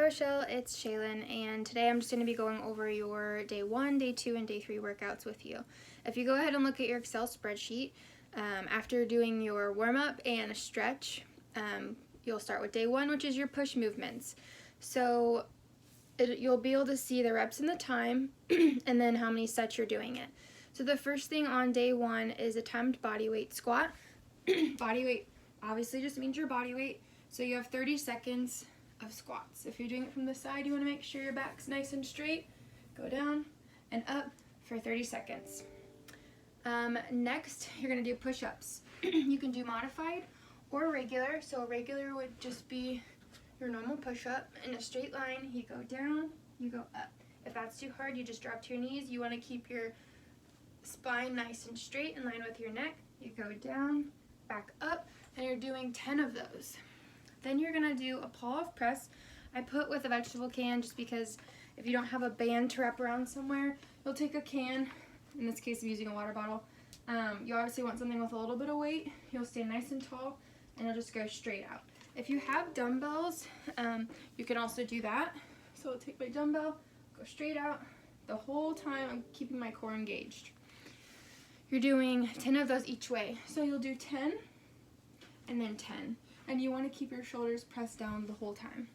Rochelle, it's Shaylin, and today I'm just going to be going over your day 1, day 2, and day 3 workouts with you. If you go ahead and look at your Excel spreadsheet, after doing your warm-up and a stretch, you'll start with day 1, which is your push movements. So you'll be able to see the reps and the time, and then how many sets you're doing it. So the first thing on day 1 is a timed body weight squat. Body weight obviously just means your body weight. So you have 30 seconds of squats. If you're doing it from the side, you want to make sure your back's nice and straight. Go down and up for 30 seconds. Next, you're going to do push-ups. You can do modified or regular. So regular would just be your normal push-up in a straight line. You go down, you go up. If that's too hard, you just drop to your knees. You want to keep your spine nice and straight in line with your neck. You go down, back up, and you're doing 10 of those. Then you're gonna do a pull-off press. I put with a vegetable can just because if you don't have a band to wrap around somewhere, you'll take a can. In this case, I'm using a water bottle. You obviously want something with a little bit of weight. You'll stay nice and tall, and you'll just go straight out. If you have dumbbells, you can also do that. So I'll take my dumbbell, go straight out. The whole time I'm keeping my core engaged. You're doing 10 of those each way. So you'll do 10 and then 10. And you want to keep your shoulders pressed down the whole time.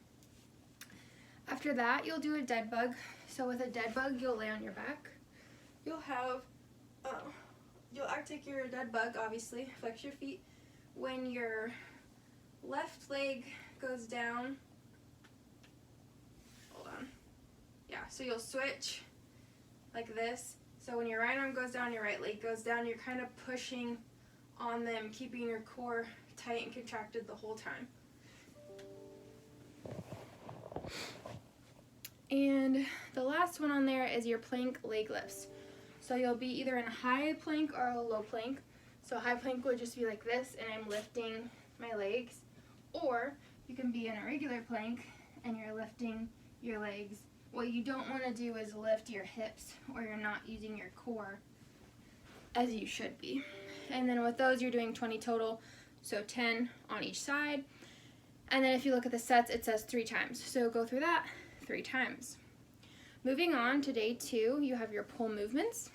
After that, you'll do a dead bug. So with a dead bug, you'll lay on your back. You'll take your dead bug, obviously, flex your feet. When your left leg goes down, hold on. Yeah, so you'll switch like this. So when your right arm goes down, your right leg goes down, you're kind of pushing on them, keeping your core tight and contracted the whole time. And the last one on there is your plank leg lifts. So you'll be either in a high plank or a low plank. So high plank would just be like this, and I'm lifting my legs. Or you can be in a regular plank and you're lifting your legs. What you don't want to do is lift your hips, or you're not using your core as you should be. And then with those, you're doing 20 total. So 10 on each side. And then if you look at the sets, it says 3 times. So go through that 3 times. Moving on to day 2, you have your pull movements.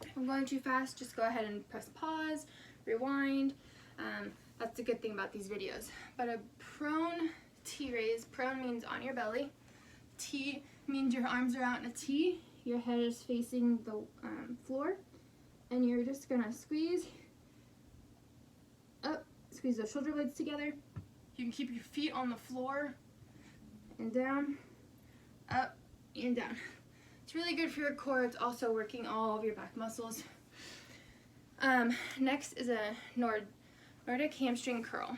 If I'm going too fast, just go ahead and press pause, rewind. That's the good thing about these videos. But a prone T-raise, prone means on your belly. T means your arms are out in a T. Your head is facing the floor. And you're just gonna squeeze up, squeeze those shoulder blades together. You can keep your feet on the floor and down, up and down. It's really good for your core. It's also working all of your back muscles. Next is a Nordic hamstring curl.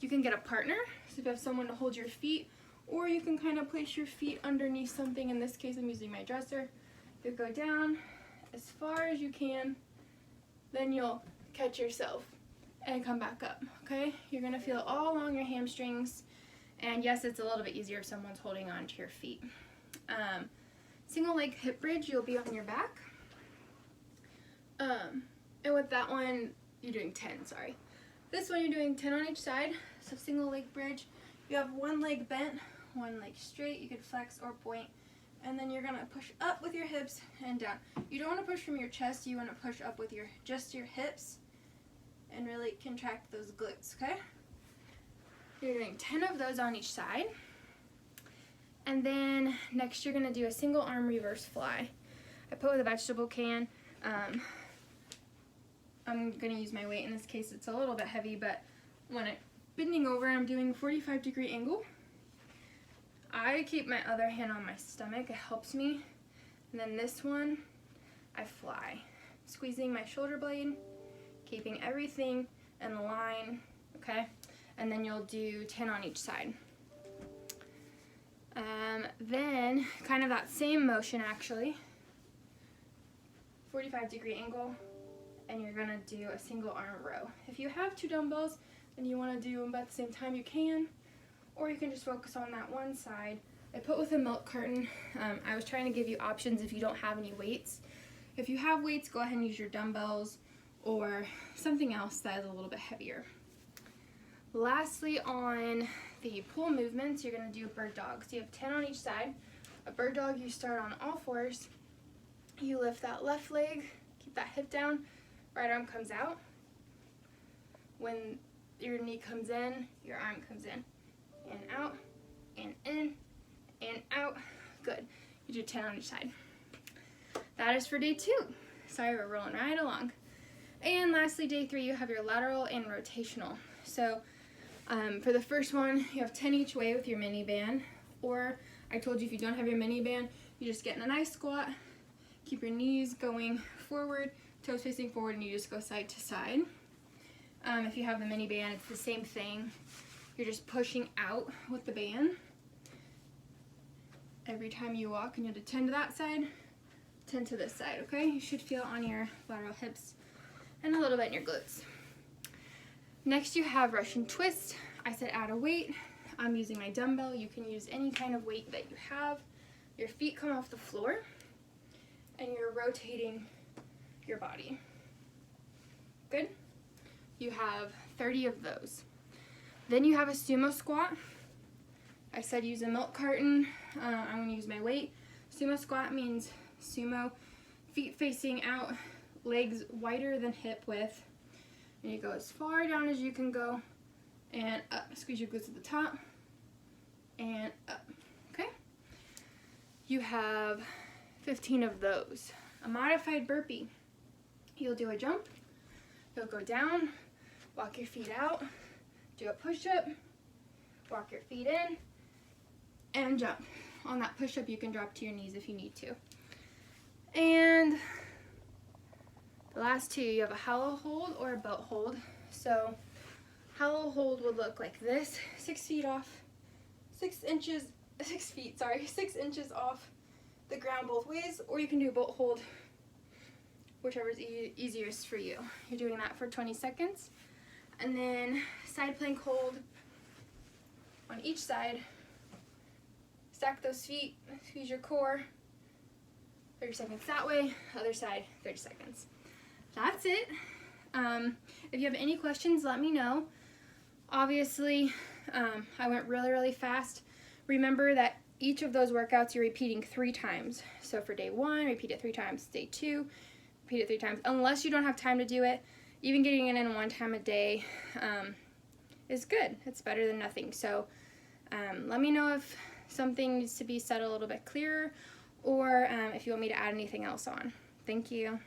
You can get a partner, so if you have someone to hold your feet, or you can kind of place your feet underneath something. In this case, I'm using my dresser. You'll go down as far as you can, then you'll catch yourself and come back up, okay? You're gonna feel all along your hamstrings, and yes, it's a little bit easier if someone's holding on to your feet. Single leg hip bridge, you'll be on your back. And with that one, you're doing 10, sorry. This one, you're doing 10 on each side, so single leg bridge. You have one leg bent, one leg straight. You could flex or point. And then you're gonna push up with your hips and down. You don't wanna push from your chest, you wanna push up with just your hips and really contract those glutes, okay? You're doing 10 of those on each side. And then next you're gonna do a single arm reverse fly. I put with a vegetable can. I'm gonna use my weight. In this case, it's a little bit heavy, but when I'm bending over, I'm doing a 45-degree angle. I keep my other hand on my stomach, it helps me. And then this one, I fly. Squeezing my shoulder blade, keeping everything in line, okay? And then you'll do 10 on each side. Then, kind of that same motion actually, 45-degree angle, and you're gonna do a single arm row. If you have 2 dumbbells and you wanna do them at the same time, you can. Or you can just focus on that one side. I put with a milk carton. I was trying to give you options if you don't have any weights. If you have weights, go ahead and use your dumbbells or something else that is a little bit heavier. Lastly, on the pull movements, you're going to do a bird dog. So you have 10 on each side. A bird dog, you start on all fours. You lift that left leg, keep that hip down, right arm comes out. When your knee comes in, your arm comes in. And out, and in, and out. Good. You do 10 on each side. That is for day 2. Sorry, we're rolling right along. And lastly, day 3, you have your lateral and rotational. So for the first one, you have 10 each way with your mini band. Or I told you if you don't have your mini band, you just get in a nice squat. Keep your knees going forward, toes facing forward, and you just go side to side. If you have the mini band, it's the same thing. You're just pushing out with the band. Every time you walk, and you'll do 10 to that side, 10 to this side, okay? You should feel on your lateral hips and a little bit in your glutes. Next, you have Russian twist. I said add a weight. I'm using my dumbbell. You can use any kind of weight that you have. Your feet come off the floor, and you're rotating your body. Good? You have 30 of those. Then you have a sumo squat. I said use a milk carton. I'm going to use my weight. Sumo squat means sumo, feet facing out, legs wider than hip width. And you go as far down as you can go and up. Squeeze your glutes at the top and up. Okay? You have 15 of those. A modified burpee. You'll do a jump. You'll go down, walk your feet out, do a push-up, walk your feet in, and jump. On that push-up, you can drop to your knees if you need to. And the last 2, you have a hollow hold or a boat hold. So hollow hold would look like this, 6 feet off, 6 inches off the ground both ways, or you can do a boat hold, whichever is easiest for you. You're doing that for 20 seconds. And then side plank hold on each side. Stack those feet, squeeze your core. 30 seconds that way, other side, 30 seconds. That's it. If you have any questions, let me know. Obviously, I went really fast. Remember that each of those workouts you're repeating 3 times. So for day 1, repeat it 3 times. Day 2, repeat it 3 times. Unless you don't have time to do it, even getting it in 1 time a day is good. It's better than nothing. So let me know if something needs to be said a little bit clearer, or if you want me to add anything else on. Thank you.